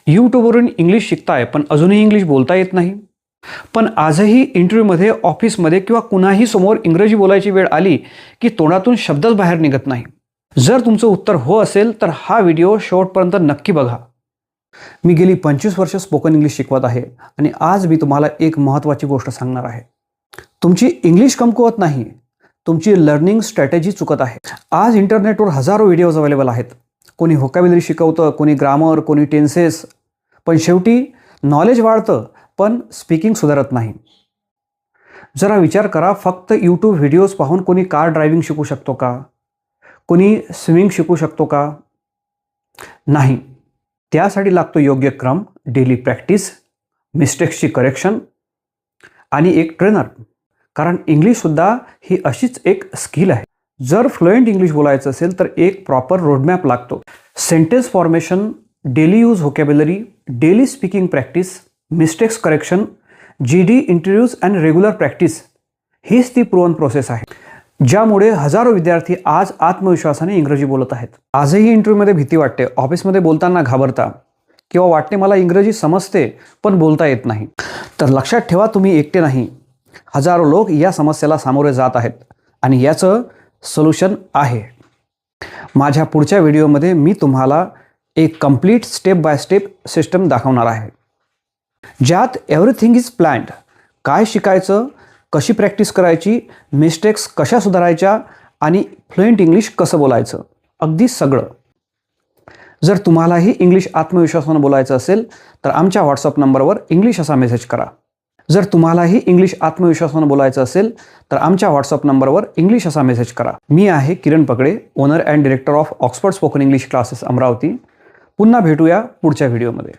यूट्यूबवरून English शिकताय पण अजूनही English बोलता येत नाही. पण आजही इंटरव्ह्यूमध्ये, ऑफिसमध्ये किंवा कुणाही समोर इंग्रजी बोलायची वेळ आली की तोंडातून शब्दच बाहेर निघत नाही. जर तुमचं उत्तर हो असेल तर हा व्हिडिओ शेवटपर्यंत नक्की बघा. मी गेली 25 वर्ष स्पोकन इंग्लिश शिकवत आहे आणि आज मी तुम्हाला एक महत्त्वाची गोष्ट सांगणार आहे. तुमची इंग्लिश कमकुवत नाही, तुमची लर्निंग स्ट्रॅटेजी चुकत आहे. आज इंटरनेटवर हजारो व्हिडिओज अवेलेबल आहेत. कोणी व्होकॅब्युलरी शिकवतं, कोणी ग्रामर, कोणी टेन्सेस. पण शेवटी नॉलेज वाढतं पण स्पीकिंग सुधारत नाही. जरा विचार करा, फक्त यूट्यूब व्हिडिओज पाहून कोणी कार ड्रायव्हिंग शिकू शकतो का? कोणी स्विमिंग शिकू शकतो का? नाही. त्यासाठी लागतो योग्य क्रम, डेली प्रॅक्टिस, मिस्टेक्सची करेक्शन आणि एक ट्रेनर. कारण इंग्लिशसुद्धा ही अशीच एक स्किल आहे. जर फ्लुएंट इंग्लिश बोलायचं असेल तर एक प्रॉपर रोडमॅप लागतो. Sentence formation, daily use vocabulary, daily speaking practice, mistakes correction, GD interviews and regular practice, हीच ती प्रूव्हन प्रोसेस आहे ज्यामुळे हजारो विद्यार्थी आज आत्मविश्वासाने इंग्रजी बोलत आहेत. आजही इंटरव्ह्यूमध्ये भीती वाटते, ऑफिसमध्ये बोलताना घाबरता किंवा वाटते मला इंग्रजी समजते पण बोलता येत नाही. तर लक्षात ठेवा, तुम्ही एकटे नाही. हजारो लोक या समस्येला सामोरे जात आहेत आणि याचं सोल्युशन आहे. माझ्या पुढच्या व्हिडिओमध्ये मी तुम्हाला एक complete step by step system दाखवणार आहे ज्यात एव्हरीथिंग इज प्लॅन्ड. काय शिकायचं, कशी प्रॅक्टिस करायची, मिस्टेक्स कशा सुधारायच्या आणि फ्लुएंट इंग्लिश कसं बोलायचं, अगदी सगळं. जर तुम्हालाही इंग्लिश आत्मविश्वासाने बोलायचं असेल तर आमच्या व्हॉट्सअप नंबरवर इंग्लिश असा मेसेज करा. जर तुम्हालाही इंग्लिश आत्मविश्वासाने बोलायचं असेल तर आमच्या व्हॉट्सअप नंबरवर इंग्लिश असा मेसेज करा. मी आहे Kiran Pagade, owner and director of Oxford spoken English classes Amravati. पुन्हा भेटूया पुढच्या व्हिडिओमध्ये.